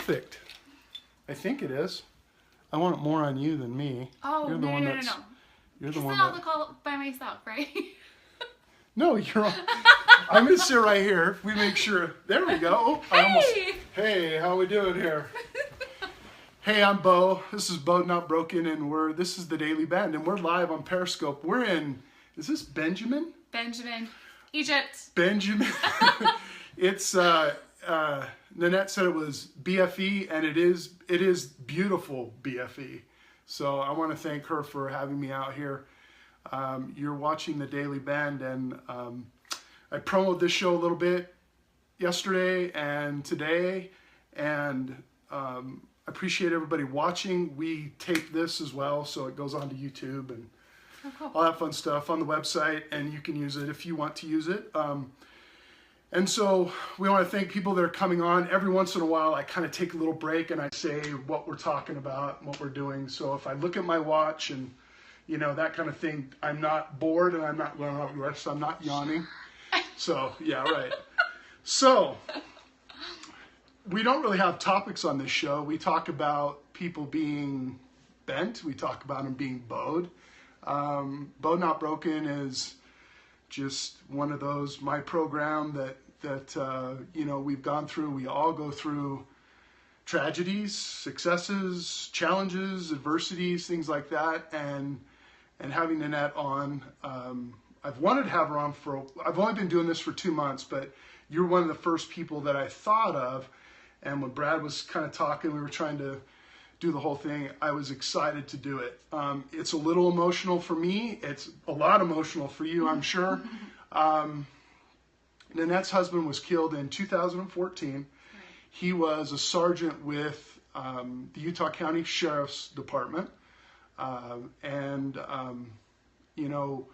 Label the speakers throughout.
Speaker 1: perfect. I think it is. I want it more on you than me.
Speaker 2: Oh,
Speaker 1: You're the
Speaker 2: no.
Speaker 1: You're the
Speaker 2: Because
Speaker 1: one
Speaker 2: then I'll
Speaker 1: that...
Speaker 2: call by myself, right?
Speaker 1: No, you're on. I'm going to sit right here. We make sure. There we go. Oh,
Speaker 2: Hey!
Speaker 1: Hey, how we doing here? Hey, I'm Beau. This is BEAU'D Not Broken, and this is the Daily Bend, and we're live on Periscope. We're in, is this Benjamin?
Speaker 2: Benjamin, Egypt.
Speaker 1: Benjamin. It's, Nannette said it was BFE, and it is beautiful BFE. So I want to thank her for having me out here. You're watching the Daily Bend, and I promoted this show a little bit yesterday and today, and I appreciate everybody watching. We tape this as well, so it goes onto YouTube and all that fun stuff on the website, and you can use it if you want to use it. And so we want to thank people that are coming on. Every once in a while, I kind of take a little break and I say what we're talking about and what we're doing. So if I look at my watch and, you know, that kind of thing, I'm not bored and I'm not yawning. So, yeah, right. So, we don't really have topics on this show. We talk about people being bent. We talk about them being bowed. BEAU'D Not Broken is just one of those, my program that you know, we've gone through. We all go through tragedies, successes, challenges, adversities, things like that. And having Nannette on, I've wanted to have her on I've only been doing this for 2 months, but you're one of the first people that I thought of. And when Brad was kind of talking, we were trying to do the whole thing, I was excited to do it. It's a little emotional for me. It's a lot emotional for you, I'm sure. Nannette's husband was killed in 2014. Right. He was a sergeant with the Utah County Sheriff's Department. You know,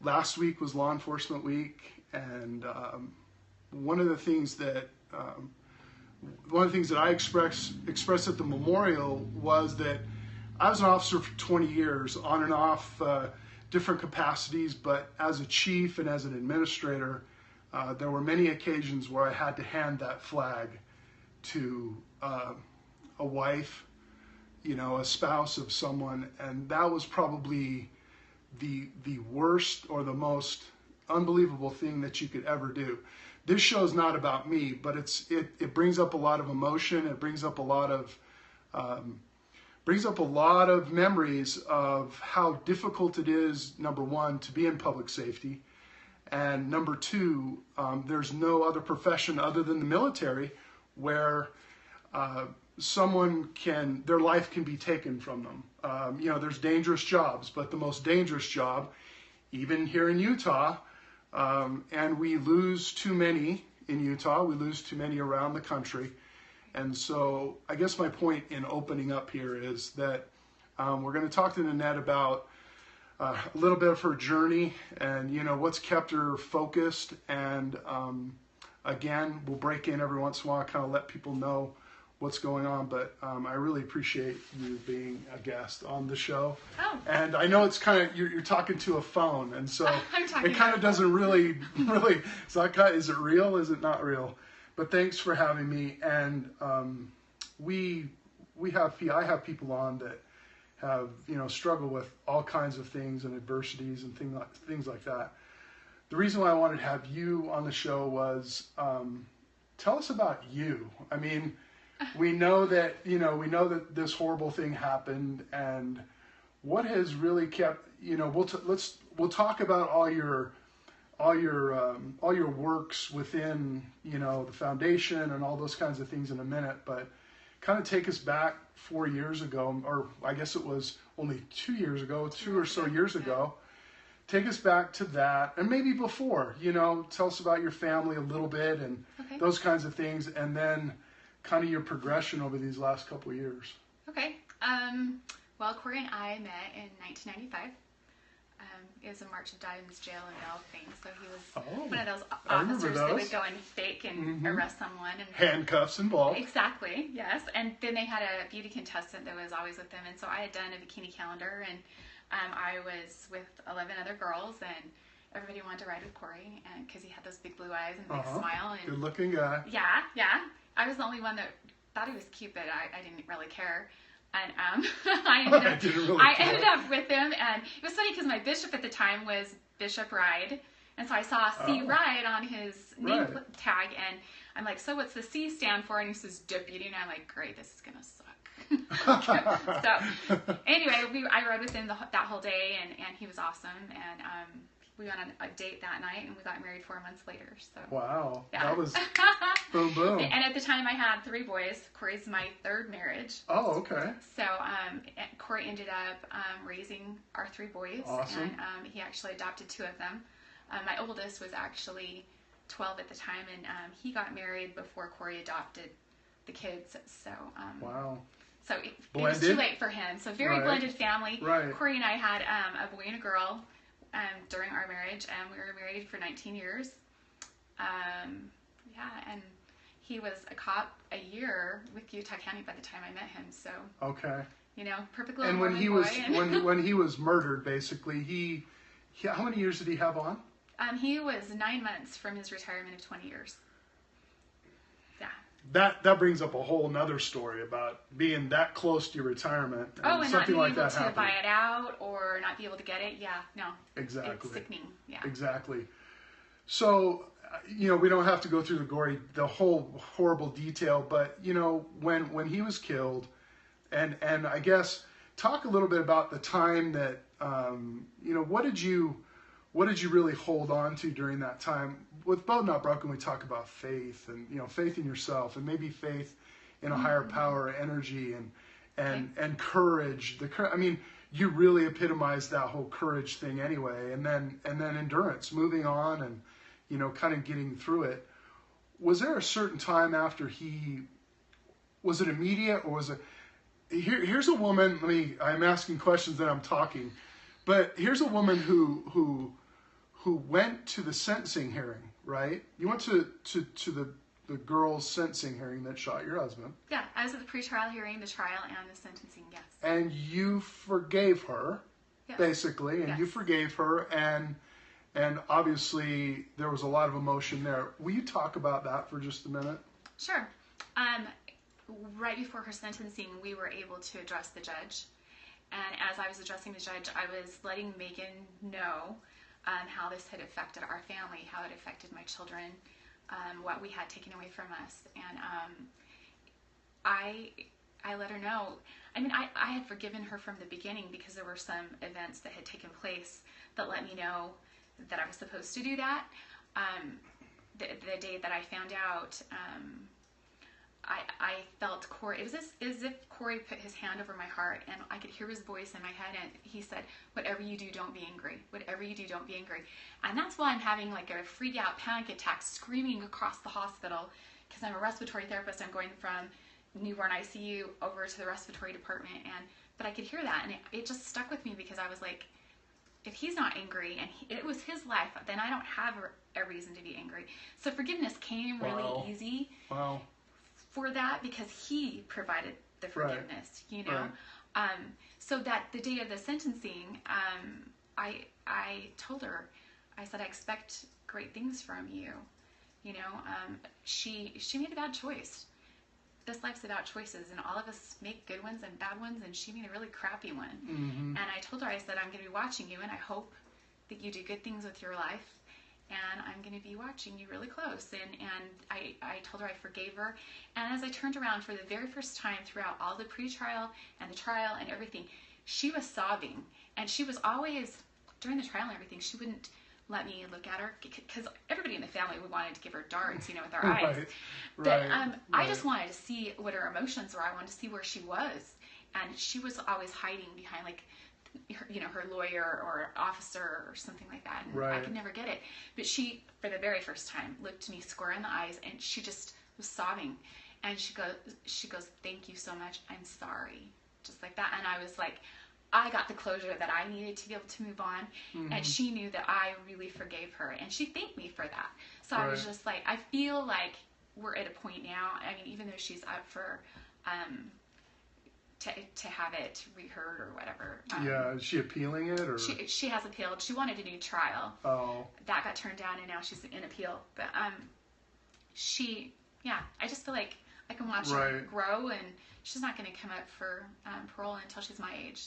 Speaker 1: last week was Law Enforcement Week, and one of the things that I expressed at the memorial was that I was an officer for 20 years, on and off, different capacities, but as a chief and as an administrator, there were many occasions where I had to hand that flag to a wife, you know, a spouse of someone, and that was probably the worst or the most unbelievable thing that you could ever do. This show is not about me, but it brings up a lot of emotion. It brings up a lot of memories of how difficult it is, number one, to be in public safety, and number two, there's no other profession other than the military where their life can be taken from them. You know, there's dangerous jobs, but the most dangerous job, even here in Utah. And we lose too many in Utah. We lose too many around the country. And so I guess my point in opening up here is that we're going to talk to Nannette about a little bit of her journey and, you know, what's kept her focused. And again, we'll break in every once in a while, kind of let people know what's going on, but I really appreciate you being a guest on the show. Oh. And I know it's kind of, you're talking to a phone, and so it kind of doesn't really, it's not kind of, is it real, is it not real? But thanks for having me, and I have people on that have, you know, struggled with all kinds of things and adversities and things like that. The reason why I wanted to have you on the show was, tell us about you. I mean, we know that this horrible thing happened, and what has really kept, you know, we'll talk about all your works within, you know, the foundation and all those kinds of things in a minute, but kind of take us back 4 years ago, or I guess it was only 2 years ago, 2 or so years ago. Take us back to that, and maybe before, you know, tell us about your family a little bit and those kinds of things, and then kind of your progression over these last couple of years. Okay.
Speaker 2: Well, Corey and I met in 1995. It was a March of Dimes jail and bail thing. So he was one of those officers that would go and fake and arrest someone. And
Speaker 1: handcuffs involved.
Speaker 2: Exactly, yes. And then they had a beauty contestant that was always with them. And so I had done a bikini calendar, and I was with 11 other girls, and everybody wanted to ride with Corey because he had those big blue eyes and big smile. And
Speaker 1: good-looking guy.
Speaker 2: Yeah, yeah. I was the only one that thought he was cute, but I didn't really care. And I ended up with him, and it was funny because my bishop at the time was Bishop Wride, and so I saw C. Wride on his name tag, and I'm like, so what's the C stand for? And he says deputy, and I'm like, great, this is gonna suck. So anyway, I rode with him that whole day, and he was awesome, and we went on a date that night, and we got married 4 months later. So
Speaker 1: wow,
Speaker 2: yeah.
Speaker 1: That was boom boom.
Speaker 2: And at the time, I had 3 boys. Corey's my 3rd marriage.
Speaker 1: Oh, okay.
Speaker 2: So Corey ended up raising our 3 boys.
Speaker 1: Awesome.
Speaker 2: And he actually adopted 2 of them. My oldest was actually 12 at the time, and he got married before Corey adopted the kids. So
Speaker 1: wow.
Speaker 2: So it was too late for him. So very blended family.
Speaker 1: Right.
Speaker 2: Coury and I had a boy and a girl during our marriage, and we were married for 19 years. And he was a cop a year with Utah County by the time I met him. So
Speaker 1: okay.
Speaker 2: You know, perfect little
Speaker 1: And when he
Speaker 2: boy.
Speaker 1: was when he was murdered, basically, he how many years did he have on?
Speaker 2: He was 9 months from his retirement of 20 years. Yeah.
Speaker 1: That brings up a whole nother story about being that close to your retirement and
Speaker 2: and
Speaker 1: something
Speaker 2: not
Speaker 1: like
Speaker 2: being
Speaker 1: that
Speaker 2: able to
Speaker 1: happening.
Speaker 2: buy it out or not be able to get it. Yeah, no.
Speaker 1: Exactly.
Speaker 2: It's sickening. Yeah.
Speaker 1: Exactly. So, we don't have to go through the whole horrible detail, but when he was killed, and I guess talk a little bit about the time that what did you really hold on to during that time? With BEAU'D Not Broken, we talk about faith and faith in yourself, and maybe faith in a higher power, energy, and courage. You really epitomized that whole courage thing anyway, and then endurance, moving on, and kind of getting through it. Was there a certain time after was it immediate, or was it? Here's a woman. I'm asking questions and I'm talking, but here's a woman who went to the sentencing hearing, right? You went to the girl's sentencing hearing that shot your husband.
Speaker 2: Yeah, I was at the pre-trial hearing, the trial, and the sentencing, yes.
Speaker 1: And you forgave her, basically, and
Speaker 2: yes.
Speaker 1: you forgave her, and obviously there was a lot of emotion there. Will you talk about that for just a minute?
Speaker 2: Sure. Right before her sentencing, we were able to address the judge. And as I was addressing the judge, I was letting Megan know how this had affected our family, how it affected my children, what we had taken away from us. And I let her know. I had forgiven her from the beginning because there were some events that had taken place that let me know that I was supposed to do that. The day that I found out, I felt Corey, it was as if Corey put his hand over my heart, and I could hear his voice in my head, and he said, whatever you do, don't be angry. Whatever you do, don't be angry. And that's why I'm having like a freak out panic attack, screaming across the hospital, because I'm a respiratory therapist. I'm going from newborn ICU over to the respiratory department, but I could hear that, and it just stuck with me, because I was like, if he's not angry and it was his life, then I don't have a reason to be angry. So forgiveness came really easy.
Speaker 1: Wow.
Speaker 2: For that, because he provided the forgiveness, so that the day of the sentencing, I told her, I said, I expect great things from you. She made a bad choice. This life's about choices, and all of us make good ones and bad ones, and she made a really crappy one.
Speaker 1: Mm-hmm.
Speaker 2: And I told her, I said, I'm going to be watching you, and I hope that you do good things with your life. And I'm going to be watching you really close. And I told her I forgave her. And as I turned around for the very first time throughout all the pre-trial and the trial and everything, she was sobbing. And she was always, during the trial and everything, she wouldn't let me look at her, because everybody in the family, we wanted to give her darts, with our eyes. But I just wanted to see what her emotions were. I wanted to see where she was. And she was always hiding behind, like, her lawyer or officer or something like that, and I could never get it. But she, for the very first time, looked me square in the eyes, and she just was sobbing. And she goes, thank you so much. I'm sorry, just like that. And I was like, I got the closure that I needed to be able to move on. Mm-hmm. And she knew that I really forgave her, and she thanked me for that. So I was just like, I feel like we're at a point now. Even though she's up for to have it reheard or whatever. Is
Speaker 1: she appealing it, or
Speaker 2: she has appealed. She wanted a new trial.
Speaker 1: Oh.
Speaker 2: That got turned down, and now she's in appeal. But I just feel like I can watch her grow, and she's not going to come up for parole until she's my age.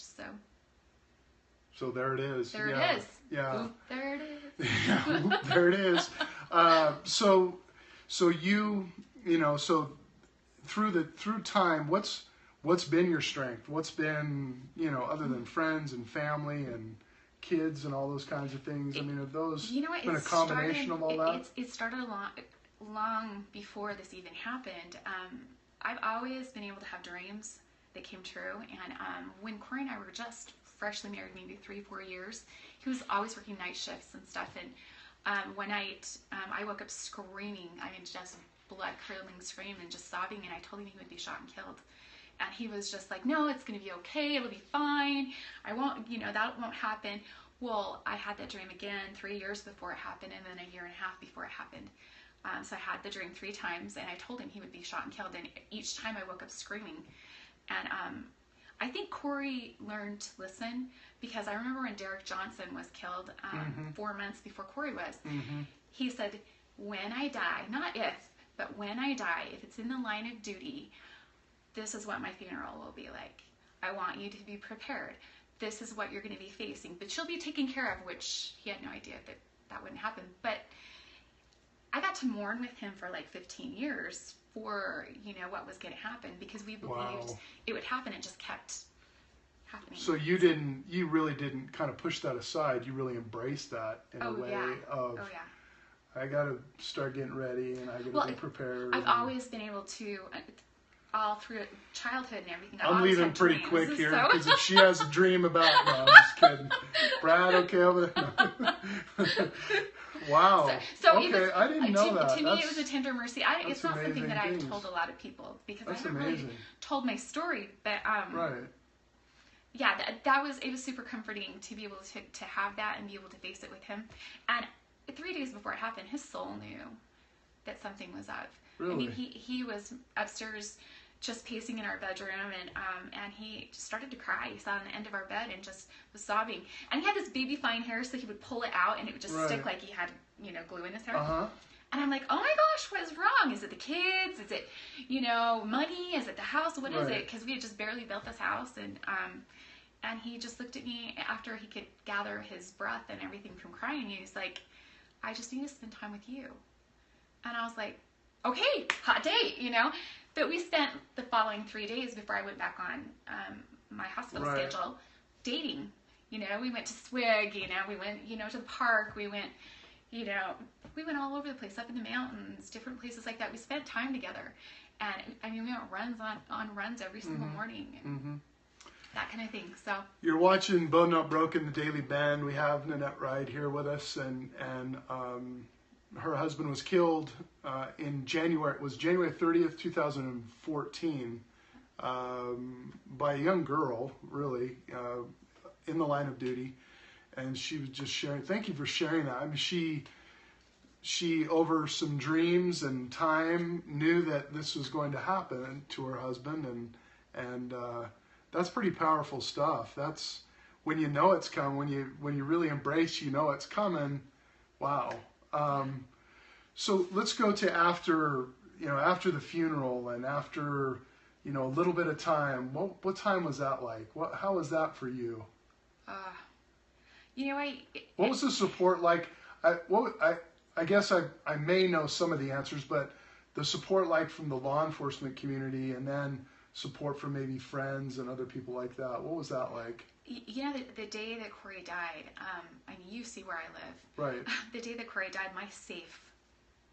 Speaker 1: So there it is.
Speaker 2: There it is.
Speaker 1: Yeah.
Speaker 2: Oop, there it is.
Speaker 1: Yeah, oop, there it is. So through time, what's been your strength? What's been, other than friends and family and kids and all those kinds of things? I mean, have those been a combination of all that?
Speaker 2: It started long before this even happened. I've always been able to have dreams that came true. And when Corey and I were just freshly married, maybe 3-4 years, he was always working night shifts and stuff. And one night, I woke up screaming. I mean, just blood-curdling scream and just sobbing. And I told him he would be shot and killed. And he was just like, no, it's going to be okay. It'll be fine. I won't, that won't happen. Well, I had that dream again 3 years before it happened, and then 1.5 years before it happened. So I had the dream 3 times, and I told him he would be shot and killed. And each time I woke up screaming. And I think Corey learned to listen, because I remember when Derek Johnson was killed 4 months before Corey was. He said, when I die, not if, but when I die, if it's in the line of duty, this is what my funeral will be like. I want you to be prepared. This is what you're going to be facing. But she'll be taken care of, which he had no idea that wouldn't happen. But I got to mourn with him for like 15 years for, what was going to happen, because we believed it would happen. It just kept happening.
Speaker 1: So you really didn't kind of push that aside. You really embraced that in a way of, I got to start getting ready, and I got to be prepared.
Speaker 2: I've always been able to, all through childhood and everything.
Speaker 1: I'm leaving pretty quick here, because if she has a dream about, no, I'm just kidding. Brad, okay over there? Wow.
Speaker 2: So
Speaker 1: okay, I didn't know that.
Speaker 2: To me, it was a tender mercy. It's not something that I've told a lot of people, because I haven't really told my story. But yeah, it was super comforting to be able to have that and be able to face it with him. And 3 days before it happened, his soul knew that something was up.
Speaker 1: Really?
Speaker 2: I mean, he was upstairs, just pacing in our bedroom, and he just started to cry. He sat on the end of our bed and just was sobbing. And he had this baby fine hair, so he would pull it out, and it would just stick like he had, glue in his hair. And I'm like, oh my gosh, what is wrong? Is it the kids? Is it, money? Is it the house? What is it? Because we had just barely built this house, and he just looked at me after he could gather his breath and everything from crying. And he was like, I just need to spend time with you. And I was like, okay, hot date, But we spent the following 3 days before I went back on my hospital schedule dating. We went to Swig, we went, to the park. We went, we went all over the place, up in the mountains, different places like that. We spent time together. And, we went on runs every single morning. And that kind of thing. So
Speaker 1: you're watching Bone Not Broken, the Daily Band. We have Nannette Wride here with us, and her husband was killed in January. It was January 30th, 2014, by a young girl, really, in the line of duty. And she was just sharing. Thank you for sharing that. I mean, she over some dreams and time knew that this was going to happen to her husband, and that's pretty powerful stuff. That's when you know it's coming. When you really embrace, it's coming. Wow. So let's go to after the funeral and after, a little bit of time. What time was that like? How was that for you? What was the support like? I guess I may know some of the answers, but the support like from the law enforcement community, and then support from maybe friends and other people like that. What was that like?
Speaker 2: The day that Corey died, you see where I live.
Speaker 1: Right.
Speaker 2: The day that Corey died, my safe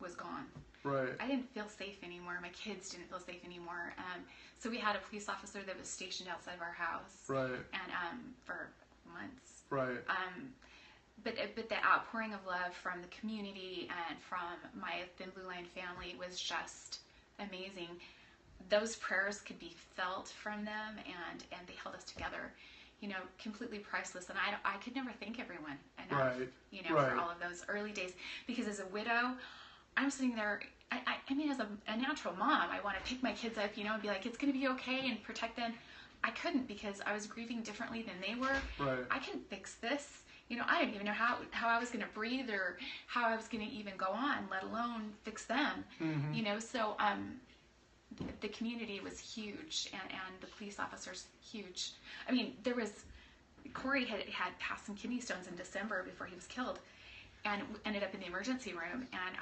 Speaker 2: was gone.
Speaker 1: Right.
Speaker 2: I didn't feel safe anymore. My kids didn't feel safe anymore. So we had a police officer that was stationed outside of our house.
Speaker 1: Right.
Speaker 2: And for months.
Speaker 1: Right.
Speaker 2: But the outpouring of love from the community and from my Thin Blue Line family was just amazing. Those prayers could be felt from them, and they held us together, completely priceless. And I could never thank everyone enough, for all of those early days. Because as a widow, I'm sitting there, I mean, as a natural mom, I want to pick my kids up, and be like, it's going to be okay, and protect them. I couldn't, because I was grieving differently than they were.
Speaker 1: Right.
Speaker 2: I couldn't fix this. I didn't even know how I was going to breathe or how I was going to even go on, let alone fix them. So the community was huge, and the police officers huge. I mean, Corey had passed some kidney stones in December before he was killed, and ended up in the emergency room. And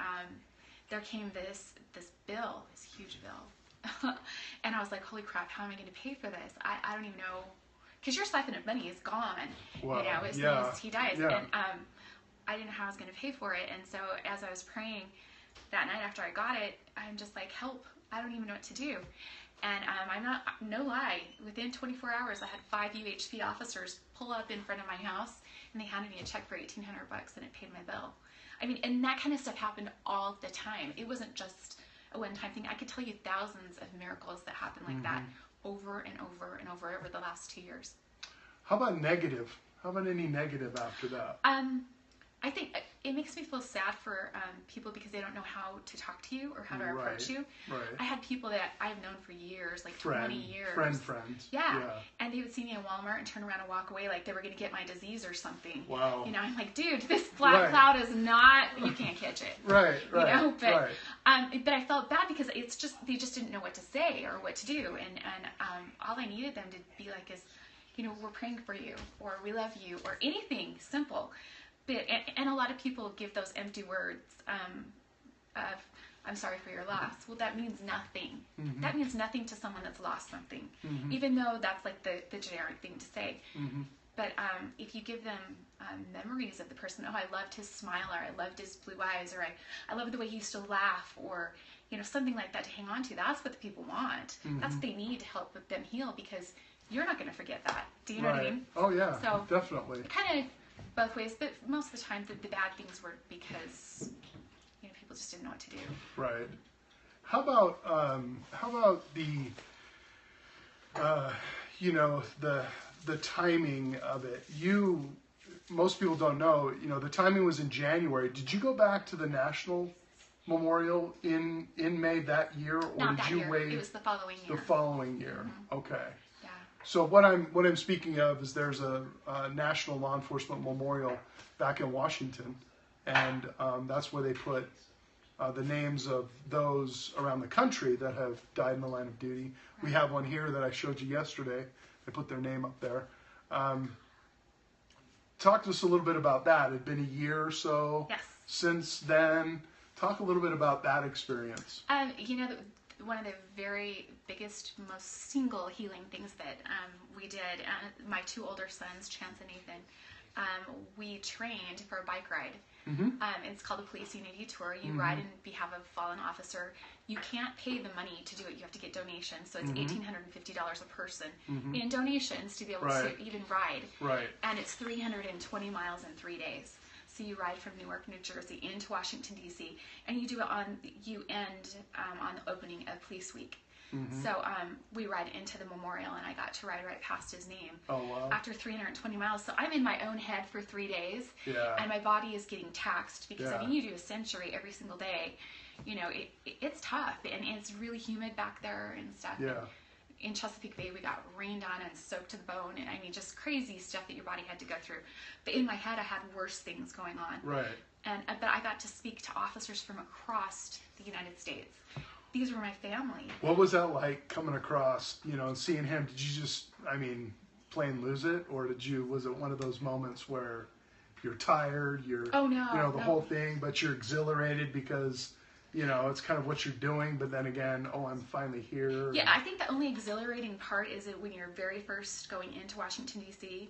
Speaker 2: there came this bill, this huge bill, and I was like, "Holy crap! How am I going to pay for this? I don't even know." Because your stipend of money is gone,
Speaker 1: wow.
Speaker 2: as soon as he dies.
Speaker 1: Yeah.
Speaker 2: And I didn't know how I was going to pay for it. And so as I was praying that night after I got it, I'm just like, help, I don't even know what to do. And I'm not, no lie, within 24 hours, I had 5 UHP officers pull up in front of my house, and they handed me a check for $1,800, and it paid my bill. I mean, and that kind of stuff happened all the time. It wasn't just a one-time thing. I could tell you thousands of miracles that happened like that over and over the last 2 years.
Speaker 1: How about negative? How about any negative after that?
Speaker 2: I think it makes me feel sad for people because they don't know how to talk to you or how to approach you.
Speaker 1: Right.
Speaker 2: I had people that I've known for years, like 20 years.
Speaker 1: Friends.
Speaker 2: Yeah. And they would see me in Walmart and turn around and walk away like they were going to get my disease or something.
Speaker 1: Wow.
Speaker 2: You know, I'm like, dude, this black cloud is not, you can't catch it.
Speaker 1: Right.
Speaker 2: You know, but I felt bad because it's just, they just didn't know what to say or what to do. And all I needed them to be like is, you know, we're praying for you, or we love you, or anything simple. But, and a lot of people give those empty words of, I'm sorry for your loss. Well, that means nothing. That means nothing to someone that's lost something, even though that's like the generic thing to say. But if you give them memories of the person, oh, I loved his smile, or I loved his blue eyes, or I loved the way he used to laugh, or, you know, something like that to hang on to, that's what the people want. That's what they need to help them heal, because you're not going to forget that. Do you know what I mean?
Speaker 1: Oh, yeah,
Speaker 2: so,
Speaker 1: definitely.
Speaker 2: Kind of both ways, but most of the time the bad things were because, you know, people just didn't know what to do.
Speaker 1: Right. How about the you know, the timing of it? Most people don't know, you know, the timing was in January. Did you go back to the National Memorial in May that year, or
Speaker 2: Not
Speaker 1: did
Speaker 2: that
Speaker 1: you
Speaker 2: year.
Speaker 1: wait
Speaker 2: It was the following year.
Speaker 1: the following year? Okay.
Speaker 2: Yeah.
Speaker 1: So what I'm speaking of is there's a National Law Enforcement Memorial back in Washington, and that's where they put the names of those around the country that have died in the line of duty. Right. We have one here that I showed you yesterday. They put their name up there. Talk to us a little bit about that. It had been a year or so since then. Talk a little bit about that experience.
Speaker 2: You know, one of the very biggest, most single healing things that we did, my 2 older sons, Chance and Nathan, we trained for a bike ride. It's called the Police Unity Tour. You ride in behalf of a fallen officer. You can't pay the money to do it. You have to get donations. So it's $1,850 a person in donations to be able to even ride. Right. And it's 320 miles in 3 days. So you ride from Newark, New Jersey into Washington, D.C., and you end on the opening of Police Week. So we ride into the memorial, and I got to ride right past his name.
Speaker 1: Oh, wow.
Speaker 2: After 320 miles. So I'm in my own head for 3 days, and my body is getting taxed because, I mean, you do a century every single day. You know, it's tough, and it's really humid back there and stuff.
Speaker 1: Yeah.
Speaker 2: In Chesapeake Bay, we got rained on and soaked to the bone, and I mean, just crazy stuff that your body had to go through. But in my head, I had worse things going on. Right. But I got to speak to officers from across the United States. These were my family. What
Speaker 1: was that like coming across, you know, and seeing him? Did you just, I mean, plain lose it, or was it one of those moments where you're tired, you know, the whole thing, but you're exhilarated because, you know, it's kind of what you're doing, but then again, oh, I'm finally here.
Speaker 2: Yeah, I think the only exhilarating part is that when you're very first going into Washington, D.C.,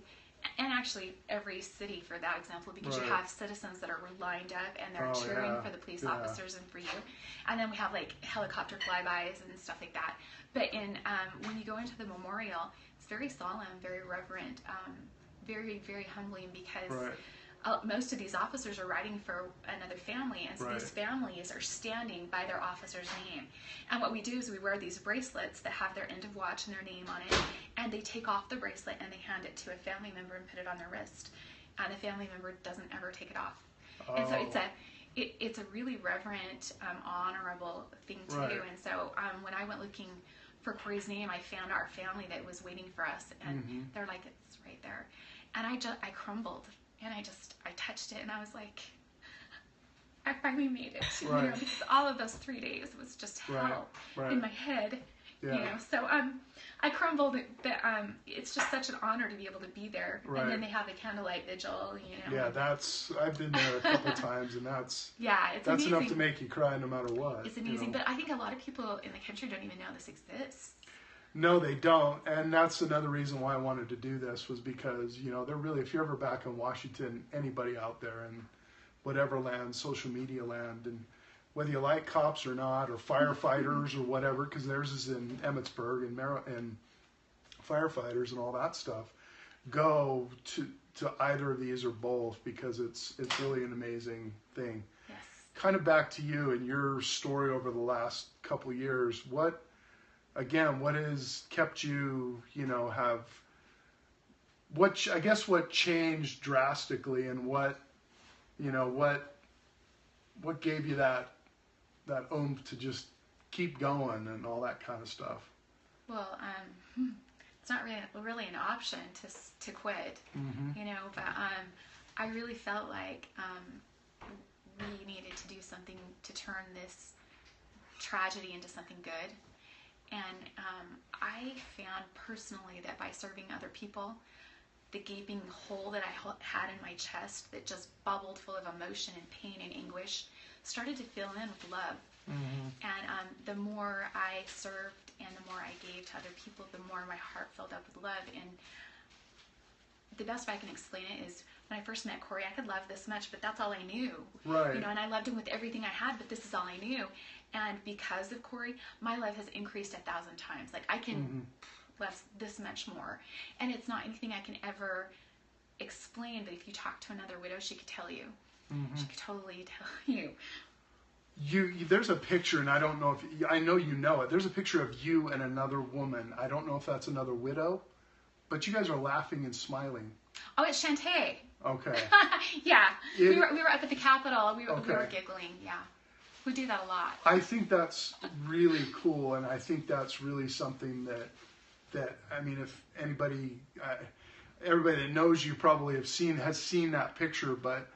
Speaker 2: and actually every city for that example, because you have citizens that are lined up and they're cheering for the police officers and for you. And then we have like helicopter flybys and stuff like that. But when you go into the memorial, it's very solemn, very reverent, very, very humbling, because most of these officers are riding for another family, and so these families are standing by their officer's name. And what we do is we wear these bracelets that have their end of watch and their name on it, and they take off the bracelet and they hand it to a family member and put it on their wrist, and the family member doesn't ever take it off. And so it's a really reverent, honorable thing to do. And so when I went looking for Corey's name, I found our family that was waiting for us, and they're like, it's right there. And I crumbled. And I touched it, and I was like, I finally made it.
Speaker 1: Right.
Speaker 2: You know, because all of those 3 days was just hell in my head.
Speaker 1: Yeah.
Speaker 2: You know, so I crumbled. But it's just such an honor to be able to be there.
Speaker 1: Right.
Speaker 2: And then they have the candlelight vigil. You know.
Speaker 1: Yeah, I've been there a couple times, and that's
Speaker 2: amazing.
Speaker 1: enough to make you cry no matter what.
Speaker 2: It's amazing, but I think a lot of people in the country don't even know this exists.
Speaker 1: No, they don't, and that's another reason why I wanted to do this, was because, you know, they're really, if you're ever back in Washington, anybody out there in whatever land, social media land, and whether you like cops or not, or firefighters or whatever, because theirs is in Emmitsburg and firefighters and all that stuff, go to either of these or both, because it's really an amazing thing.
Speaker 2: Yes.
Speaker 1: Kind of back to you and your story over the last couple years. What has kept you, you know, what changed drastically, and what gave you that oomph to just keep going and all that kind of stuff?
Speaker 2: Well, it's not really an option to quit, you know, but I really felt like we needed to do something to turn this tragedy into something good. And I found personally that by serving other people, the gaping hole that I had in my chest that just bubbled full of emotion and pain and anguish started to fill in with love. And the more I served and the more I gave to other people, the more my heart filled up with love. And the best way I can explain it is, when I first met Corey, I could love this much, but that's all I knew.
Speaker 1: Right.
Speaker 2: You know, and I loved him with everything I had, but this is all I knew. And because of Corey, my love has increased 1,000 times. Like, I can love this much more. And it's not anything I can ever explain, but if you talk to another widow, she could tell you. She could totally tell you.
Speaker 1: There's a picture, and I don't know I know you know it. There's a picture of you and another woman. I don't know if that's another widow, but you guys are laughing and smiling.
Speaker 2: Oh, it's Shantae.
Speaker 1: Okay.
Speaker 2: Yeah. We were up at the Capitol. We were giggling. Yeah. We do that a lot.
Speaker 1: I think that's really cool, and I think that's really something that I mean, if anybody, everybody that knows you probably has seen that picture, but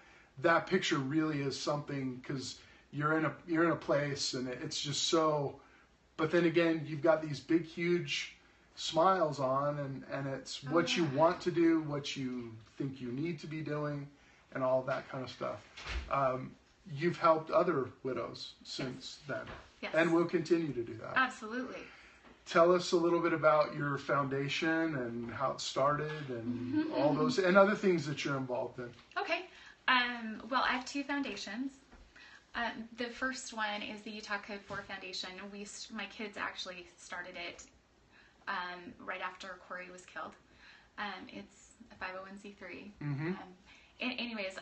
Speaker 1: that picture really is something, because you're in a place, and it's just so. But then again, you've got these big, huge smiles on, and it's what you want to do, what you think you need to be doing, and all that kind of stuff. You've helped other widows since then, and will continue to do that.
Speaker 2: Absolutely.
Speaker 1: Tell us a little bit about your foundation and how it started, and all those and other things that you're involved in.
Speaker 2: Okay. Well, I have 2 foundations. The first one is the Utah Code 4 Foundation. My kids actually started it right after Corey was killed. It's a 501c3. Anyways,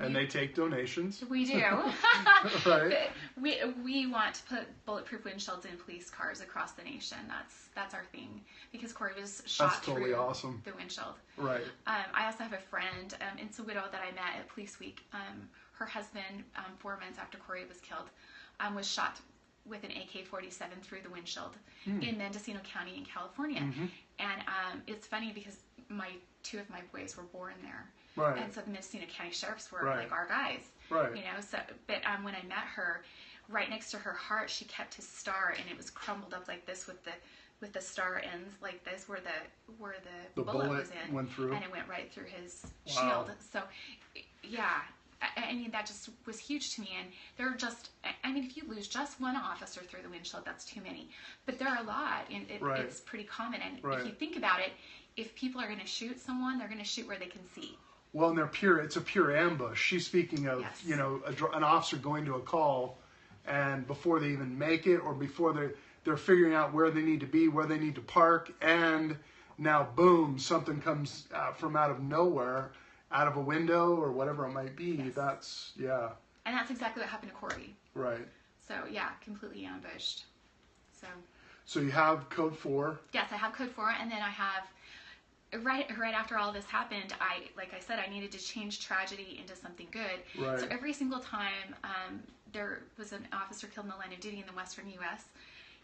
Speaker 1: and they take donations.
Speaker 2: We do.
Speaker 1: Right.
Speaker 2: We want to put bulletproof windshields in police cars across the nation. That's our thing, because Corey was shot
Speaker 1: totally
Speaker 2: through
Speaker 1: awesome.
Speaker 2: the windshield.
Speaker 1: Right.
Speaker 2: I also have a friend. It's a widow that I met at Police Week. Her husband, 4 months after Corey was killed, was shot with an AK-47 through the windshield in Mendocino County in California. And it's funny because 2 of my boys were born there.
Speaker 1: Right.
Speaker 2: And so the Mendocino County sheriffs were like our guys.
Speaker 1: Right.
Speaker 2: You know, so but when I met her, right next to her heart, she kept his star, and it was crumbled up like this with the star ends like this, where the bullet was in,
Speaker 1: went through,
Speaker 2: and it went right through his shield. So yeah. I mean, that just was huge to me. And there are if you lose just one officer through the windshield, that's too many. But there are a lot, and it's pretty common. And if you think about it, if people are going to shoot someone, they're going to shoot where they can see.
Speaker 1: Well, and it's a pure ambush. She's speaking of, you know, an officer going to a call, and before they even make it, or before they're figuring out where they need to be, where they need to park, and now, boom, something comes from out of nowhere, out of a window or whatever it might be.
Speaker 2: Yes. And that's exactly what happened to Corey.
Speaker 1: Right.
Speaker 2: So yeah, completely ambushed.
Speaker 1: So you have Code 4.
Speaker 2: Yes, I have Code 4, and then I have right after all this happened, like I said, I needed to change tragedy into something good.
Speaker 1: Right.
Speaker 2: So every single time there was an officer killed in the line of duty in the Western U.S.,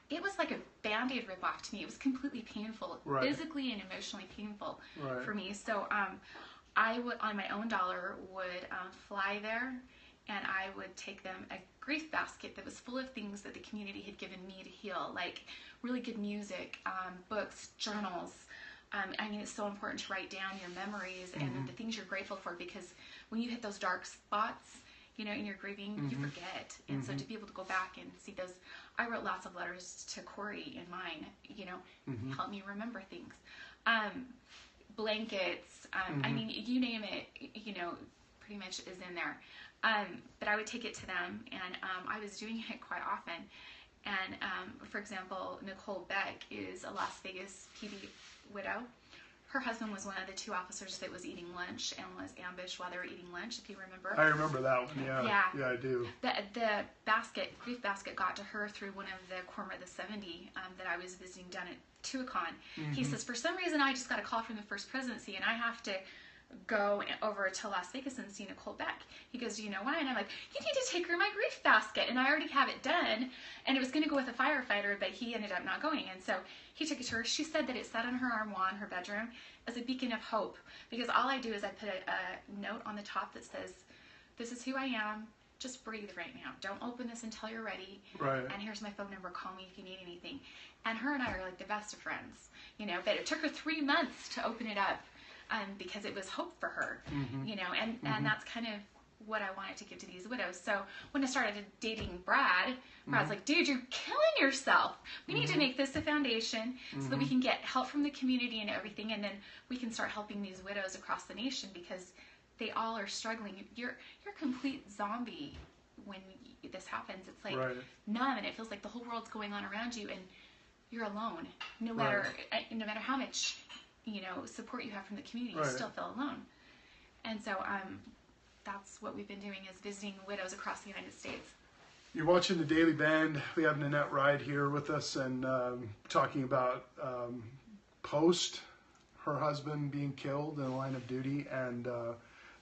Speaker 2: it was like a Band-Aid rip-off to me. It was completely painful, physically and emotionally painful for me. So I would, on my own dollar, would fly there and I would take them a grief basket that was full of things that the community had given me to heal, like really good music, books, journals. I mean, it's so important to write down your memories and the things you're grateful for, because when you hit those dark spots, you know, in your grieving, you forget. And so to be able to go back and see those, I wrote lots of letters to Corey in mine, you know, help me remember things. Blankets, I mean, you name it, you know, pretty much is in there. But I would take it to them, and I was doing it quite often. And for example, Nicole Beck is a Las Vegas PD widow. Her husband was one of the 2 officers that was eating lunch and was ambushed while they were eating lunch, if you remember.
Speaker 1: I remember that one, yeah. Yeah, I do.
Speaker 2: The basket, grief basket, got to her through one of the Quorum of the 70 that I was visiting down at Tuacahn. He says, for some reason, I just got a call from the First Presidency, and I have to go over to Las Vegas and see Nicole Beck. He goes, do you know why? And I'm like, you need to take her my grief basket. And I already have it done. And it was going to go with a firefighter, but he ended up not going. And so he took it to her. She said that it sat on her armoire in her bedroom as a beacon of hope. Because all I do is I put a note on the top that says, this is who I am. Just breathe right now. Don't open this until you're ready.
Speaker 1: Right.
Speaker 2: And here's my phone number. Call me if you need anything. And her and I are like the best of friends. You know, but it took her 3 months to open it up. Because it was hope for her, you know, and that's kind of what I wanted to give to these widows. So when I started dating Brad, Brad's like, dude, you're killing yourself. We need to make this a foundation so that we can get help from the community and everything, and then we can start helping these widows across the nation, because they all are struggling. You're a complete zombie when this happens. It's like numb, and it feels like the whole world's going on around you, and you're alone. No matter how much, you know, support you have from the community, you still feel alone. And so that's what we've been doing, is visiting widows across the United States.
Speaker 1: You're watching the Daily Bend. We have Nannette Wride here with us, and talking about post her husband being killed in the line of duty, and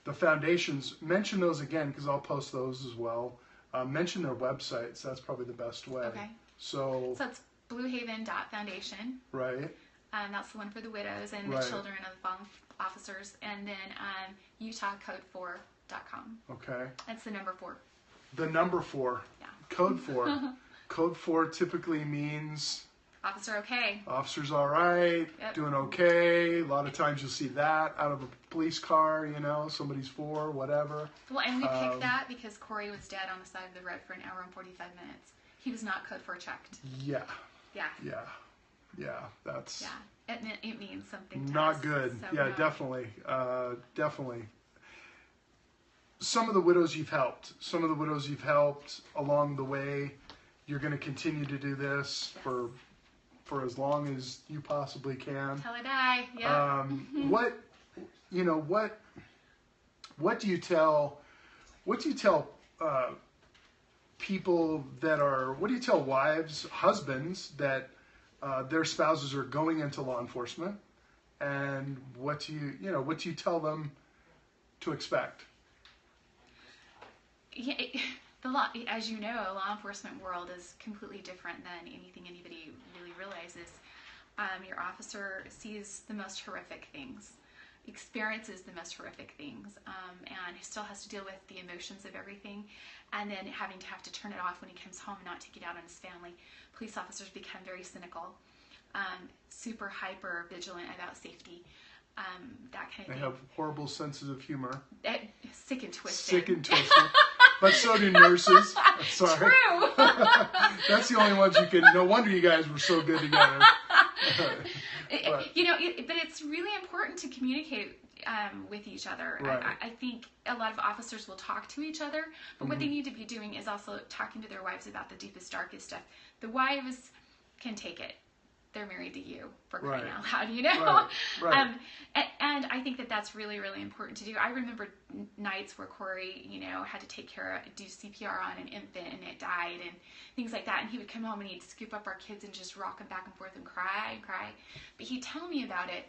Speaker 1: the foundations. Mention those again, because I'll post those as well. Mention their websites. That's probably the best way.
Speaker 2: Okay.
Speaker 1: So
Speaker 2: it's bluehaven.foundation.
Speaker 1: Right.
Speaker 2: That's the one for the widows and the children of the fallen officers. And then UtahCode4.com.
Speaker 1: Okay.
Speaker 2: That's the number 4.
Speaker 1: The number 4.
Speaker 2: Yeah.
Speaker 1: Code 4. Code 4 typically means...
Speaker 2: Officer okay.
Speaker 1: Officer's all right, doing okay. A lot of times you'll see that out of a police car, you know, somebody's 4, whatever.
Speaker 2: Well, and we picked that because Corey was dead on the side of the road for an hour and 45 minutes. He was not code 4 checked.
Speaker 1: Yeah.
Speaker 2: Yeah.
Speaker 1: Yeah. Yeah, that's...
Speaker 2: Yeah, it means something to
Speaker 1: not
Speaker 2: us,
Speaker 1: good.
Speaker 2: So
Speaker 1: yeah,
Speaker 2: no.
Speaker 1: Definitely. Definitely. Some of the widows you've helped along the way, you're going to continue to do this for as long as you possibly can.
Speaker 2: Until I die, yeah.
Speaker 1: What do you tell people that are, what do you tell wives, husbands that their spouses are going into law enforcement, and what do you tell them to expect?
Speaker 2: Yeah, as you know, law enforcement world is completely different than anything anybody really realizes. Your officer sees the most horrific things, experiences the most horrific things, and still has to deal with the emotions of everything, and then having to have to turn it off when he comes home, not take it out on his family. Police officers become very cynical, super hyper vigilant about safety, that kind of thing.
Speaker 1: They have horrible senses of humor.
Speaker 2: Sick and twisted.
Speaker 1: Sick and twisted. But so do nurses. Sorry.
Speaker 2: True.
Speaker 1: That's the only ones you can. No wonder you guys were so good together.
Speaker 2: But it's really important to communicate with each other.
Speaker 1: Right.
Speaker 2: I think a lot of officers will talk to each other, but what they need to be doing is also talking to their wives about the deepest, darkest stuff. The wives can take it. They're married to you, for crying out loud, you know?
Speaker 1: Right.
Speaker 2: And I think that that's really, really important to do. I remember nights where Corey, you know, had to do CPR on an infant and it died and things like that. And he would come home and he'd scoop up our kids and just rock them back and forth and cry and cry. But he'd tell me about it.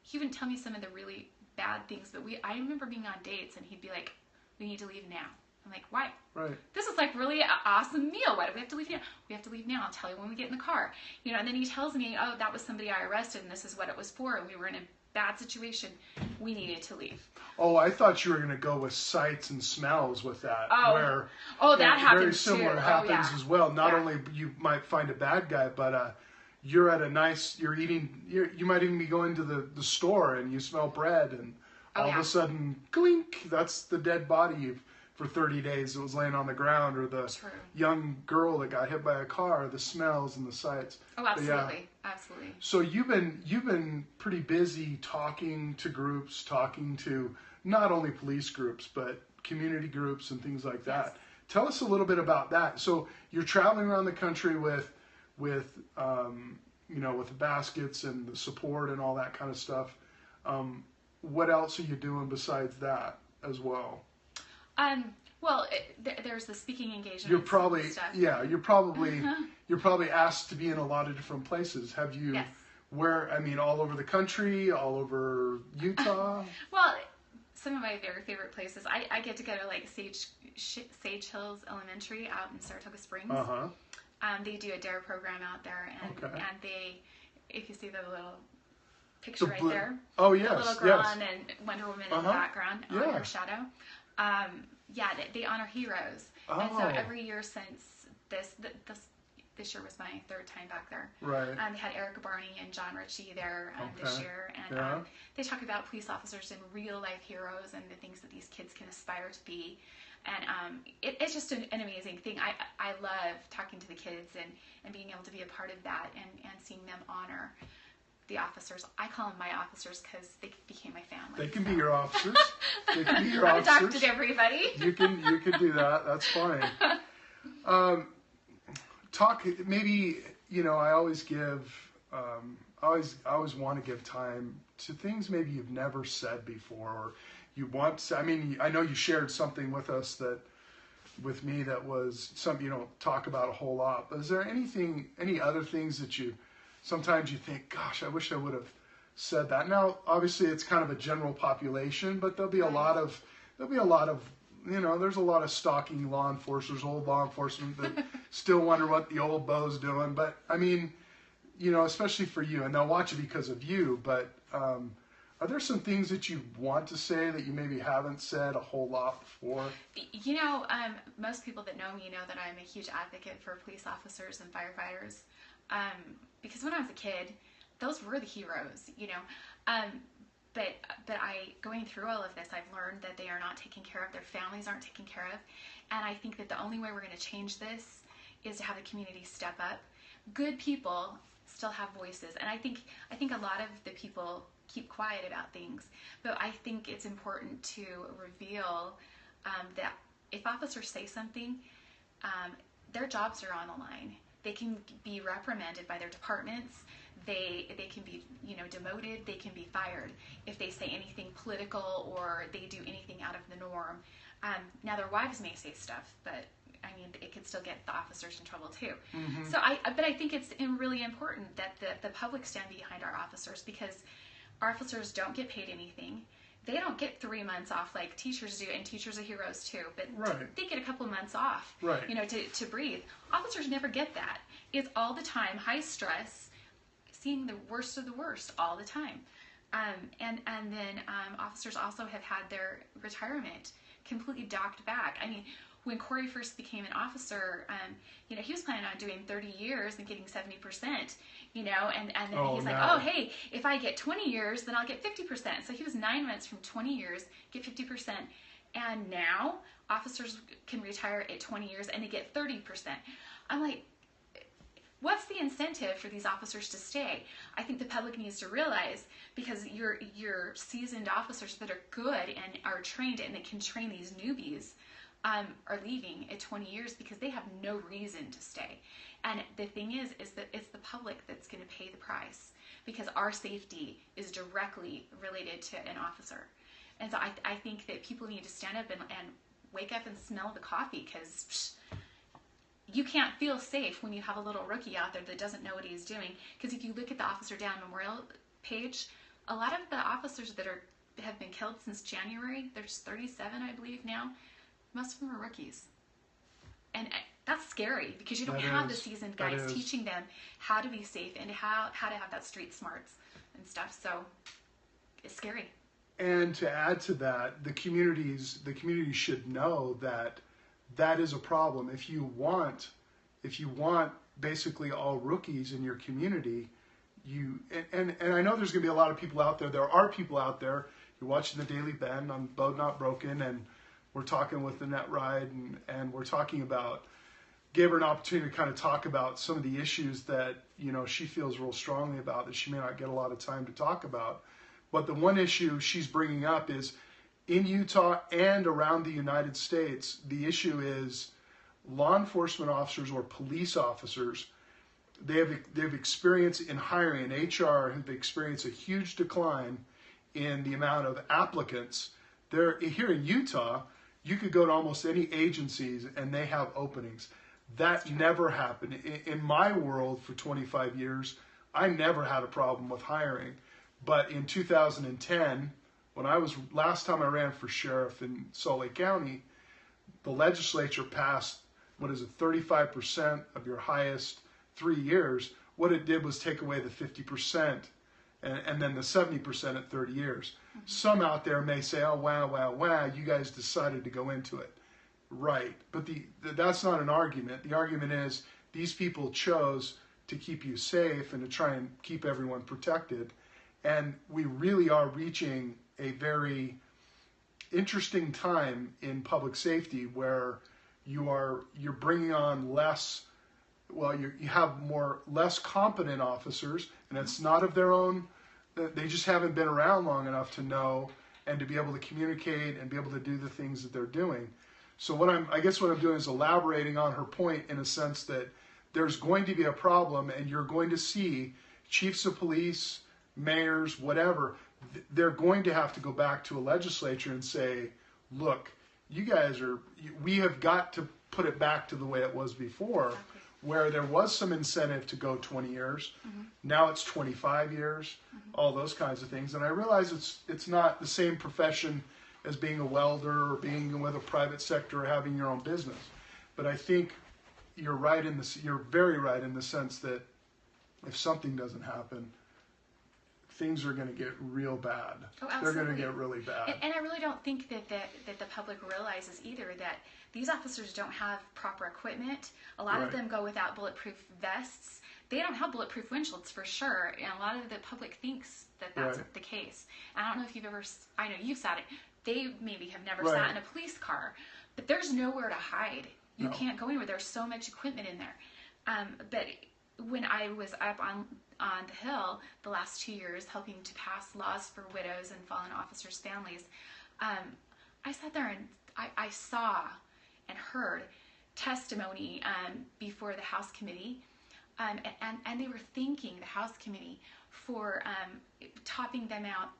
Speaker 2: He wouldn't tell me some of the really bad things, but I remember being on dates and he'd be like, we need to leave now. I'm like, why?
Speaker 1: Right.
Speaker 2: This is like really an awesome meal. Why do we have to leave now? We have to leave now. I'll tell you when we get in the car. You know, and then he tells me, oh, that was somebody I arrested and this is what it was for. And we were in a bad situation. We needed to leave.
Speaker 1: Oh, I thought you were going to go with sights and smells with that.
Speaker 2: Oh,
Speaker 1: where
Speaker 2: that happens
Speaker 1: very similar
Speaker 2: too.
Speaker 1: happens as well. Not only you might find a bad guy, but you're at a nice, you might even be going to the store and you smell bread and all of a sudden, clink, that's the dead body for 30 days that was laying on the ground, or the young girl that got hit by a car, the smells and the sights.
Speaker 2: Oh, absolutely. Absolutely.
Speaker 1: So you've been pretty busy talking to groups, talking to not only police groups, but community groups and things like that. Yes. Tell us a little bit about that. So you're traveling around the country with the baskets and the support and all that kind of stuff. What else are you doing besides that as well?
Speaker 2: Well, there's the speaking engagement.
Speaker 1: You're probably you're probably asked to be in a lot of different places. Have you?
Speaker 2: Yes.
Speaker 1: Where? I mean, all over the country, all over Utah.
Speaker 2: Well, some of my very favorite places. I get to go to like Sage Hills Elementary out in Saratoga Springs. They do a DARE program out there, and they, if you see the little picture right there.
Speaker 1: Oh yes,
Speaker 2: the little girl and Wonder Woman in the background on her shadow. They honor heroes, and so every year since this year was my third time back there.
Speaker 1: Right.
Speaker 2: They had Erica Barney and John Ritchie there this year, and they talk about police officers and real life heroes and the things that these kids can aspire to be. And it's just an amazing thing. I love talking to the kids and being able to be a part of that and seeing them honor the officers. I call them my officers because they became my family.
Speaker 1: They can be your officers. They can be your officers.
Speaker 2: I've adopted everybody.
Speaker 1: You can do that. That's fine. Talk maybe. I always give. I always want to give time to things maybe you've never said before, or you want to. I mean, I know you shared something with us with me that was something you don't talk about a whole lot. But is there any other things that sometimes you think, gosh, I wish I would have said that. Now, obviously, it's kind of a general population, but there'll be a lot of, there's a lot of stalking old law enforcement that still wonder what the old beau's doing. But I mean, especially for you, and they'll watch it because of you. But are there some things that you want to say that you maybe haven't said a whole lot before?
Speaker 2: Most people that know me know that I'm a huge advocate for police officers and firefighters. Because when I was a kid, those were the heroes, But going through all of this, I've learned that they are not taken care of. Their families aren't taken care of. And I think that the only way we're going to change this is to have the community step up. Good people still have voices. And I think a lot of the people keep quiet about things. But I think it's important to reveal that if officers say something, their jobs are on the line. They can be reprimanded by their departments. They can be, demoted. They can be fired if they say anything political or they do anything out of the norm. Now their wives may say stuff, but I mean, it could still get the officers in trouble too. Mm-hmm. But I think it's really important that the public stand behind our officers, because our officers don't get paid anything. They don't get 3 months off like teachers do, and teachers are heroes too, but they get a couple of months off, to breathe. Officers never get that. It's all the time, high stress, seeing the worst of the worst all the time. And then officers also have had their retirement completely docked back. I mean, when Corey first became an officer, he was planning on doing 30 years and getting 70%, and then he's like, oh, hey, if I get 20 years, then I'll get 50%. So he was 9 months from 20 years, get 50%. And now officers can retire at 20 years and they get 30%. I'm like, what's the incentive for these officers to stay? I think the public needs to realize, because your seasoned officers that are good and are trained and that can train these newbies are leaving at 20 years because they have no reason to stay. And the thing is that it's the public that's going to pay the price, because our safety is directly related to an officer. And so I think that people need to stand up and wake up and smell the coffee, because you can't feel safe when you have a little rookie out there that doesn't know what he's doing. Because if you look at the Officer Down Memorial page, a lot of the officers that have been killed since January, there's 37, I believe now, Most of them are rookies. And that's scary because you don't have the seasoned guys teaching them how to be safe and how to have that street smarts and stuff. So it's scary.
Speaker 1: And to add to that, the community should know that is a problem. If you want basically all rookies in your community, and I know there's going to be a lot of people out there. There are people out there. You're watching the Daily Bend on BEAU'D Not Broken, and we're talking with Nannette Wride, and we're talking about, gave her an opportunity to kind of talk about some of the issues that, you know, she feels real strongly about that she may not get a lot of time to talk about. But the one issue she's bringing up is in Utah and around the United States, the issue is law enforcement officers or police officers, they've experienced in hiring, and HR have experienced a huge decline in the amount of applicants. Here in Utah, you could go to almost any agencies and they have openings. That never happened. In my world for 25 years, I never had a problem with hiring. But in 2010, last time I ran for sheriff in Salt Lake County, the legislature passed, 35% of your highest 3 years. What it did was take away the 50% and then the 70% at 30 years. Mm-hmm. Some out there may say, oh, wow, you guys decided to go into it. Right, but that's not an argument. The argument is these people chose to keep you safe and to try and keep everyone protected. And we really are reaching a very interesting time in public safety where you're bringing on you have less competent officers, and it's not of their own, they just haven't been around long enough to know and to be able to communicate and be able to do the things that they're doing. So what I'm doing is elaborating on her point in a sense that there's going to be a problem, and you're going to see chiefs of police, mayors, whatever, they're going to have to go back to a legislature and say, look, we have got to put it back to the way it was before, exactly, where there was some incentive to go 20 years. Mm-hmm. Now it's 25 years, mm-hmm, all those kinds of things. And I realize it's not the same profession as being a welder or being with a private sector or having your own business. But I think you're very right in the sense that if something doesn't happen, things are going to get real bad.
Speaker 2: Oh, absolutely.
Speaker 1: They're going to get really bad.
Speaker 2: And I really don't think that the public realizes either that these officers don't have proper equipment. A lot of them go without bulletproof vests. They don't have bulletproof windshields for sure. And a lot of the public thinks that that's the case. And I don't know if you've ever, I know you've sat it. They maybe have never sat in a police car, but there's nowhere to hide. You can't go anywhere. There's so much equipment in there. But when I was up on the Hill the last 2 years helping to pass laws for widows and fallen officers' families, I sat there and I saw and heard testimony before the House Committee, and they were thanking the House Committee for topping them out,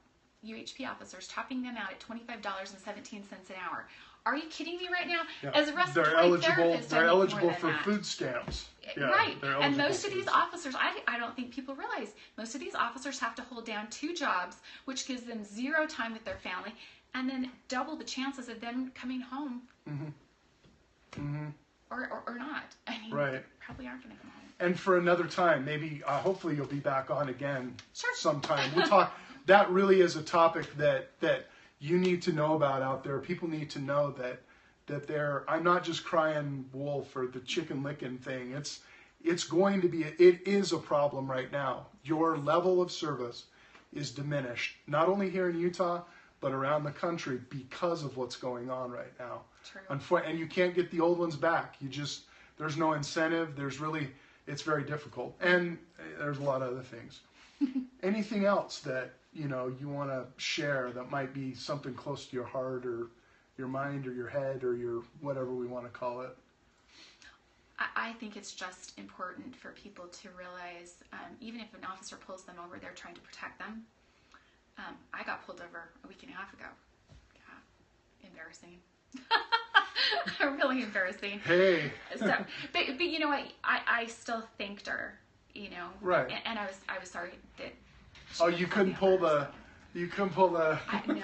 Speaker 2: UHP officers, topping them out at $25.17 an hour. Are you kidding me right now?
Speaker 1: Yeah.
Speaker 2: As a respiratory therapist,
Speaker 1: they're eligible for food stamps.
Speaker 2: Yeah, right. And most of these officers, I don't think people realize, most of these officers have to hold down 2 jobs, which gives them 0 time with their family, and then double the chances of them coming home. Mm-hmm. Mm-hmm. Or not. I mean, they probably aren't going to come home.
Speaker 1: And for another time, maybe, hopefully you'll be back on again sometime. We'll talk. That really is a topic that you need to know about out there. People need to know that I'm not just crying wolf or the chicken licking thing. It's going to be, it is a problem right now. Your level of service is diminished, not only here in Utah, but around the country because of what's going on right now. True. And you can't get the old ones back. There's no incentive. It's very difficult. And there's a lot of other things. Anything else that, you want to share that might be something close to your heart or your mind or your head or your whatever we want to call it?
Speaker 2: I think it's just important for people to realize, even if an officer pulls them over, they're trying to protect them. I got pulled over a week and a half ago. Yeah, embarrassing. Really embarrassing.
Speaker 1: Hey.
Speaker 2: So, but you know what? I still thanked her.
Speaker 1: Right.
Speaker 2: And I was sorry that.
Speaker 1: Oh, you couldn't pull the You couldn't pull the...
Speaker 2: No,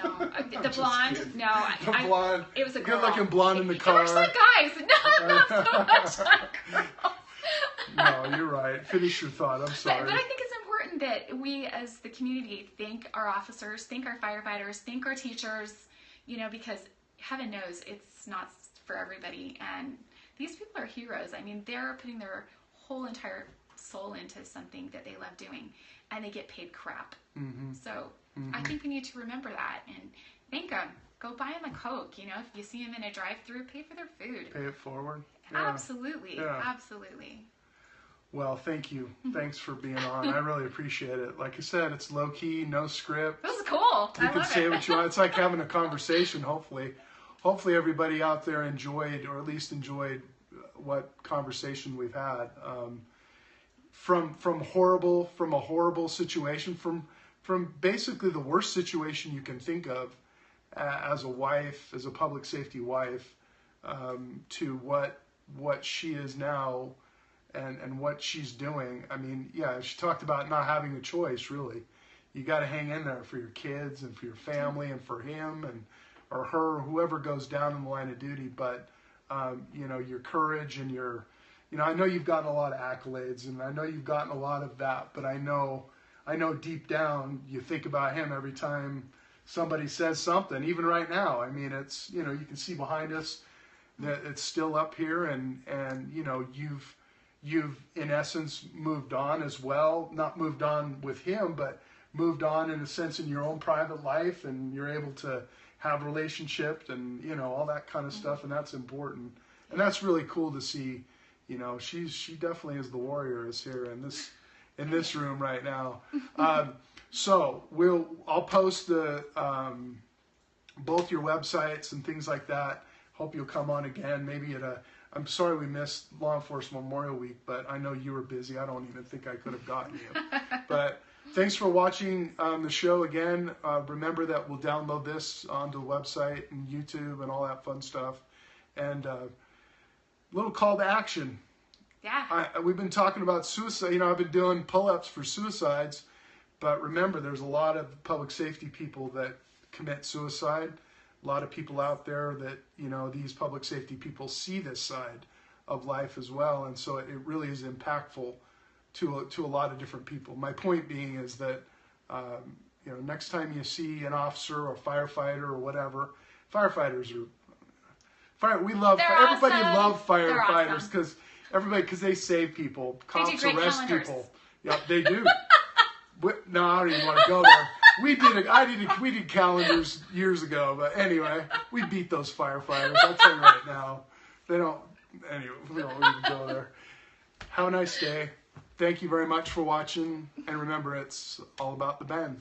Speaker 2: the blonde. No,
Speaker 1: the blonde.
Speaker 2: It was a girl.
Speaker 1: Good looking blonde in the car.
Speaker 2: Gosh, like guys. No, not so much a girl.
Speaker 1: No, you're right. Finish your thought. I'm sorry.
Speaker 2: But I think it's important that we, as the community, thank our officers, thank our firefighters, thank our teachers. Because heaven knows it's not for everybody, and these people are heroes. I mean, they're putting their whole entire soul into something that they love doing, and they get paid crap. Mm-hmm. So I think we need to remember that and thank them. Go buy them a Coke. If you see them in a drive-thru, pay for their food.
Speaker 1: Pay it forward.
Speaker 2: Yeah. Absolutely. Yeah. Absolutely.
Speaker 1: Well, thank you. Thanks for being on. I really appreciate it. Like I said, it's low-key, no script.
Speaker 2: This is cool.
Speaker 1: You can say what you want. It's like having a conversation, hopefully. Hopefully everybody out there enjoyed, or at least enjoyed, what conversation we've had. From a horrible situation, from basically the worst situation you can think of as a wife, as a public safety wife, to what she is now and what she's doing. I mean, yeah, she talked about not having a choice, really. You got to hang in there for your kids and for your family and for him or her, whoever goes down in the line of duty. But, your courage and I know you've gotten a lot of accolades, and I know you've gotten a lot of that, but I know deep down you think about him every time somebody says something, even right now. I mean, it's, you can see behind us that it's still up here, and you've in essence moved on as well. Not moved on with him, but moved on in a sense in your own private life, and you're able to have relationships and, all that kind of stuff, and that's important. And that's really cool to see. She definitely is the warrior is here in this room right now. So I'll post the both your websites and things like that. Hope you'll come on again. Maybe I'm sorry we missed Law Enforcement Memorial Week, but I know you were busy. I don't even think I could have gotten you. But thanks for watching the show again. Remember that we'll download this onto the website and YouTube and all that fun stuff. And little call to action.
Speaker 2: Yeah.
Speaker 1: We've been talking about suicide. I've been doing pull-ups for suicides, but remember, there's a lot of public safety people that commit suicide. A lot of people out there that, these public safety people see this side of life as well, and so it really is impactful to a lot of different people. My point being is that, next time you see an officer or firefighter or whatever, firefighters are everybody
Speaker 2: awesome.
Speaker 1: loves firefighters because they save people. Cops arrest people. Yeah, they do. No, I don't even want to go there. We did calendars years ago, but anyway, we beat those firefighters. I'll tell you right now. We don't even go there. Have a nice day. Thank you very much for watching, and remember, it's all about the Ben.